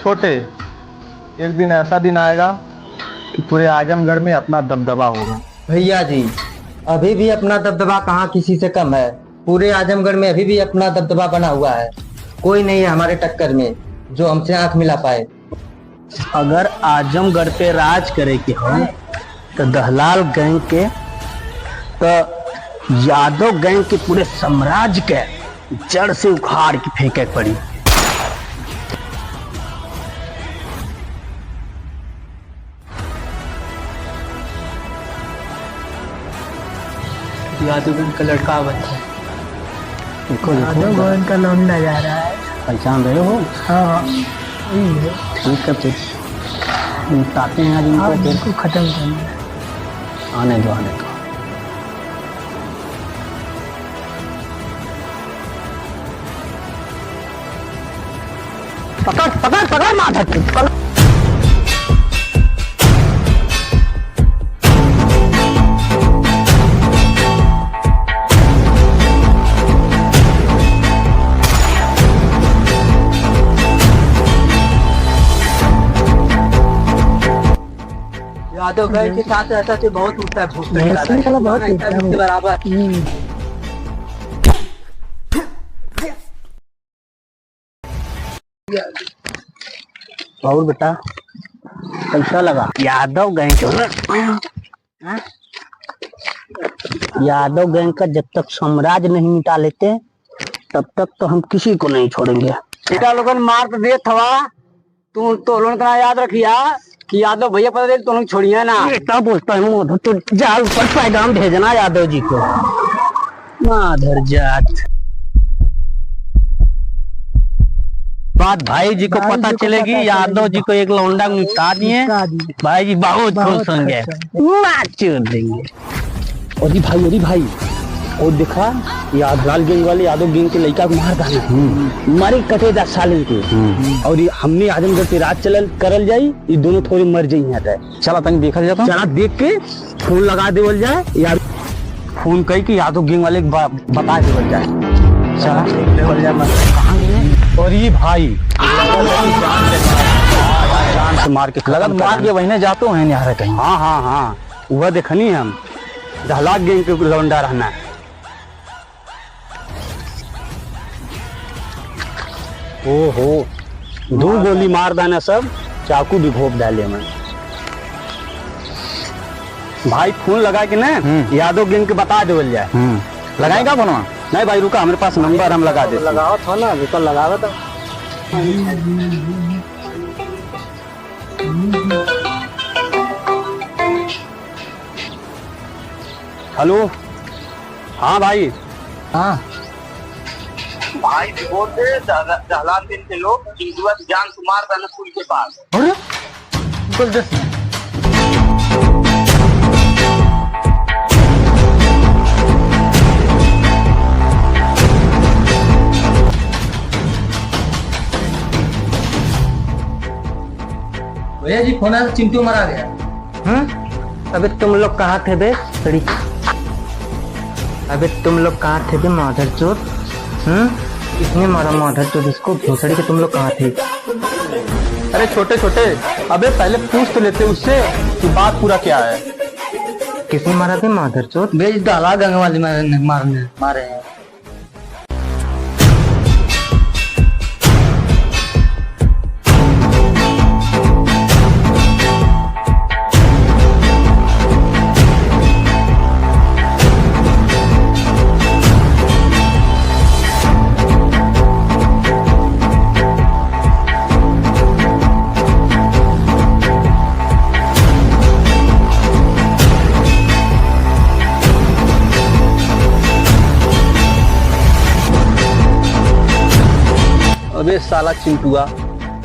छोटे, एक दिन ऐसा दिन आएगा कि पूरे आजमगढ़ में अपना दबदबा होगा। भैया जी, अभी भी अपना दबदबा कहाँ किसी से कम है। पूरे आजमगढ़ में अभी भी अपना दबदबा बना हुआ है। कोई नहीं है हमारे टक्कर में जो हमसे आंख मिला पाए। अगर आजमगढ़ पे राज करे के हो तो दहलाल गैंग के, तो यादव गैंग के पूरे साम्राज्य के जड़ से उखाड़ के फेंके पड़ी। यादव गैंग का लड़का बचा है। यादव गैंग का लौंडा जा रहा है। पहचान रहे हो? हाँ, ठीक है, फिर निपटाते हैं आज इनको, खत्म करना। आने दो आने दो। पकड़ पकड़ पकड़ माधर। यादव गैंग के साथ ऐसा तो बहुत उठता है, बहुत बराबर। और बेटा कैसा लगा? यादव गैंग यादव गैंग का जब तक साम्राज्य नहीं मिटा लेते तब तक तो हम किसी को नहीं छोड़ेंगे। बेटा लोगन मार तो दे थवा, तू तो लोगन का याद रखिया कि यादव भैया पता दे तो लोग छोड़िए ना। क्या बोलता है तो जाल पर पैगाम भेजना यादव जी को। माधर जात बात भाई जी को पता चलेगी, यादव जी को एक लौंडा निपटा दिए, भाई जी बहुत खुश होंगे, नाच देंगे। अरे भाई और देखा यादव गैंग वाले यादव गैंग के लड़का को मार डाले, मारे कटे 10 साल इनके। और ये हमने आजमगढ़ पे राज चलल करल जाई, ये दोनों थोड़े मर जाई यहाँ तक। चला तंग देखा जाता, चला देख के फोन लगा देवल जाए, यार फोन कही कि यादव गैंग वाले बता देवल जाए। चला देवल जाए कहाँ गए। और ये भाई जान से मार के लगन मार के वही जाते हैं यहाँ कहीं। हाँ वह देखनी है हम दहलाल गैंग के लौंडा रहना है। ओहो 2 गोली मार दाना, सब चाकू भी घोप डाले मैं। भाई फोन लगा के ना यादव गैंग के बता देवल जाए। लगाएगा फोन? नहीं भाई रुका, हमारे पास नंबर हम लगा दे। लगाओ था ना, कल लगावा था। हेलो, हाँ भाई। हाँ भाई बोल दे दहलाल दिन के लोग जान कुमार पुल के पास। अरे बोल दे भैया जी, फोन आया, चिंटू मारा गया। अबे तुम लोग कहाँ थे बे सड़ी? अबे तुम लोग कहाँ थे बे माधर चोर? किसने मारा माधर चोर इसको? भोसड़ी के तुम लोग कहाँ थे? अरे छोटे, अबे पहले पूछ तो लेते उससे कि बात पूरा क्या है। किसने मारा थे माधर चोर? बे दहलाल गैंग वाले मारे हैं। अबे साला चिंटुआ,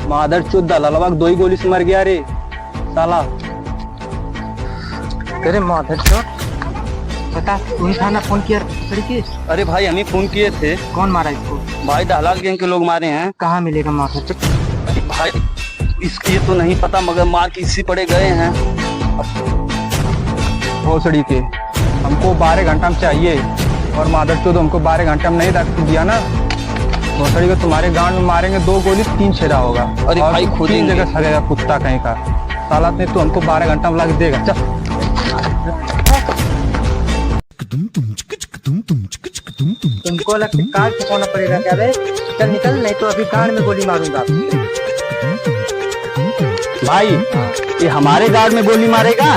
मादर चोद दलालवा 2 ही गोली से मर गया रे साला। अरे माधर चोर, बता तूने थाना फोन किया लड़की? अरे भाई हम ही फोन किए थे। कौन मारा इसको? भाई दहलाल गैंग के लोग मारे हैं। कहाँ मिलेगा माधर चोर? भाई इसकी तो नहीं पता, मगर मार के इसी पड़े गए हैं। भोसड़ी के हमको 12 घंटा में चाहिए, और मादर चोद हमको 12 घंटा में नहीं रख दिया ना भोसड़ी को तुम्हारे गांड में मारेंगे 2 गोली 3 छेड़ा होगा। अरे और भाई, खुद 3 ही जगह सड़ेगा कुत्ता कहीं का। साला ने तो हमको 12 घंटा में लग देगा। चल तुमको लगता है कार्ड छुपाना पड़ेगा क्या बे? चल निकल, नहीं तो अभी कार्ड में गोली मारूंगा। भाई ये हमारे गार्ड में गोली मारेगा,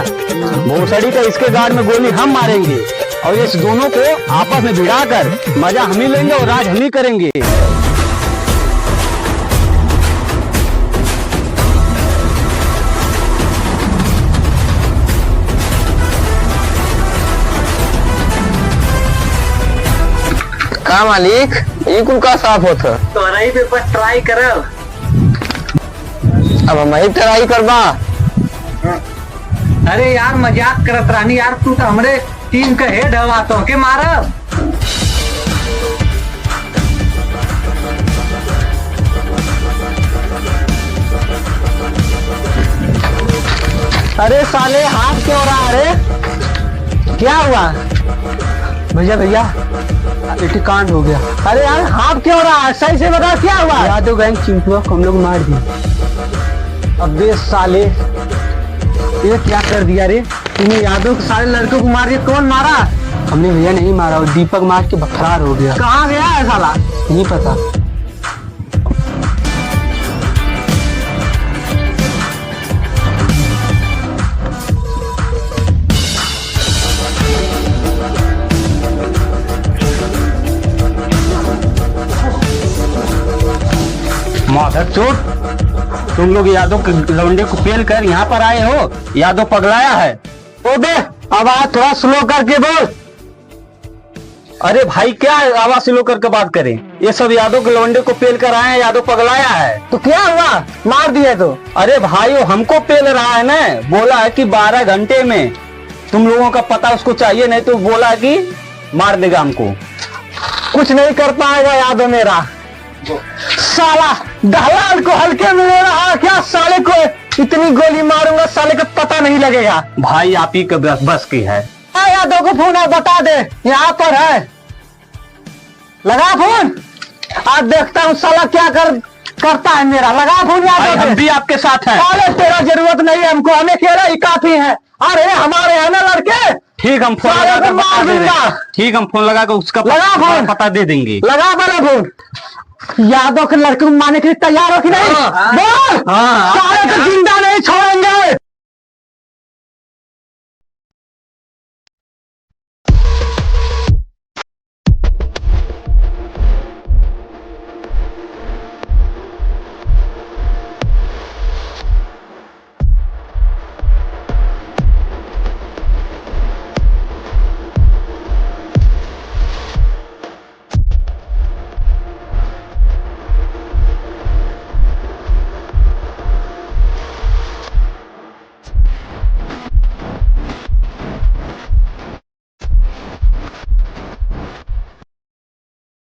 भोसड़ी का इसके गार्ड में गोली हम मारेंगे और इस दोनों को आपस में भिड़ा कर मजा हम ही लेंगे और राज हम ही करेंगे। का मालिक ये कुल का साफ होता तो रही पे बस ट्राई करब। अब हम ही ट्राई करबा। अरे यार मजाक करत रानी यार, तू तो हमरे टीम का हेड हवा तो के मारब। अरे साले हाथ क्यों रहा? अरे क्या हुआ? भैया एटी कांड हो गया। अरे यार हाथ क्यों रहा? सही से बता क्या हुआ? यादव गैंग चिंटुआ को हम लोग मार दिए। अबे साले ये क्या कर दिया रे? तूने यादव के सारे लड़कों को मार दिया। कौन मारा? हमने भैया नहीं मारा, और दीपक मार के फरार हो गया। कहाँ गया है साला? नहीं पता। माधर चोट, तुम लोग यादव के लौंडे को पेल कर यहाँ पर आए हो? यादव पगलाया है। ओबे आवाज थोड़ा स्लो करके बोल। अरे भाई क्या आवाज स्लो करके बात करें? ये सब यादव के लौंडे को पेल कर आए हैं, यादव पगलाया है। तो क्या हुआ? मार दिया तो? अरे भाई वो हमको पेल रहा है ना, बोला है कि 12 घंटे में तुम लोगों का पता उसको चाहिए, नहीं तो बोला कि मार देगा हमको। कुछ नहीं कर पाएगा यादव मेरा। साला दलाल को हल्के में ले रहा क्या? साले को इतनी गोली मारूंगा साले को पता नहीं लगेगा। भाई आप ही का बस की है। यादव को फोन बता दे, यहाँ पर है। लगा फोन, आज देखता हूँ साला क्या करता है मेरा। लगा फोन यादव। हम भी आपके साथ हैं। अरे तेरा जरूरत नहीं है हमको, हमें अकेला ही काफी है। अरे हमारे है ना लड़के। ठीक हम फोन लगा कर मार दूंगा। ठीक हम फोन लगा कर उसका लगा फोन पता दे देंगे। लगा वाला फोन। यादव के लड़के को मारने के लिए तैयार हो कि नहीं? बोल। सारे को जिंदा नहीं छोड़ेंगे।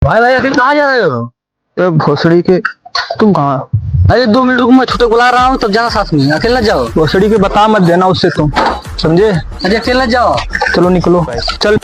भाई भाई अभी कहाँ जा रहे हो? भोसड़ी के। तुम कहाँ? अरे 2 मिनट रुको, मैं छोटे बुला रहा हूँ, तब जाना साथ में। अकेला जाओ। भोसड़ी के बता मत देना उससे तुम, समझे? अरे अकेला जाओ। चलो निकलो, चल।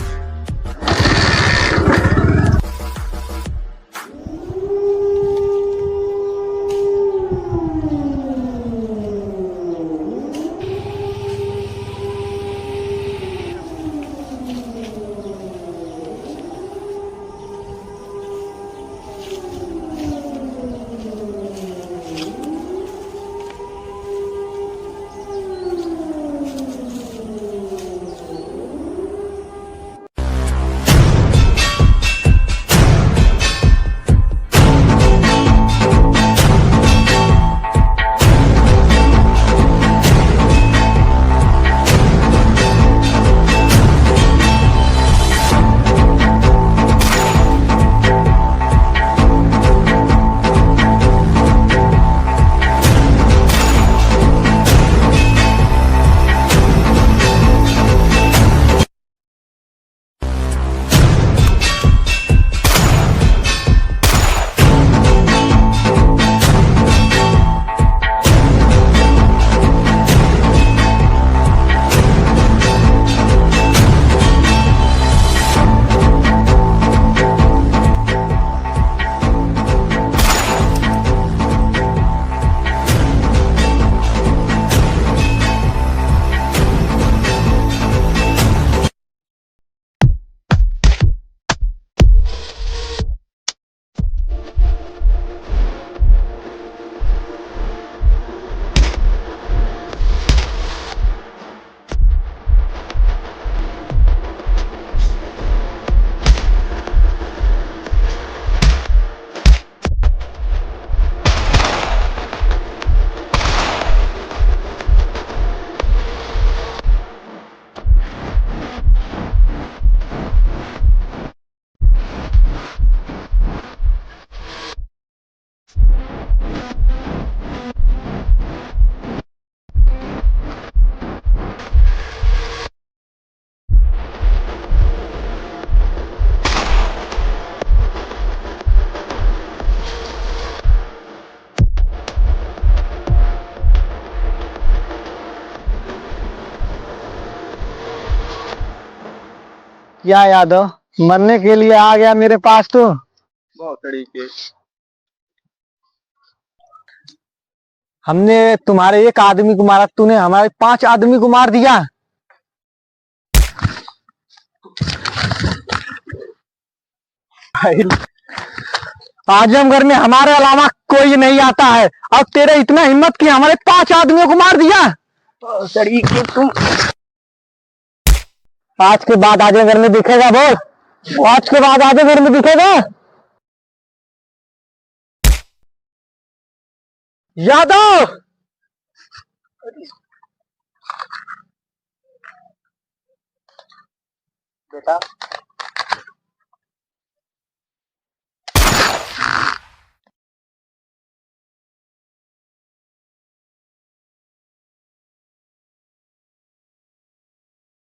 क्या यादव, मरने के लिए आ गया मेरे पास तो। बहुत तरीके। हमने तुम्हारे एक आदमी को मारा, तूने हमारे 5 आदमी को मार दिया। आजमगढ़ में हमारे अलावा कोई नहीं आता है, और तेरे इतना हिम्मत कि हमारे 5 आदमियों को मार दिया। तरीके तुम। आज के बाद आजमगढ़ में दिखेगा, बोल, आज के बाद आजमगढ़ में दिखेगा। यादव, बेटा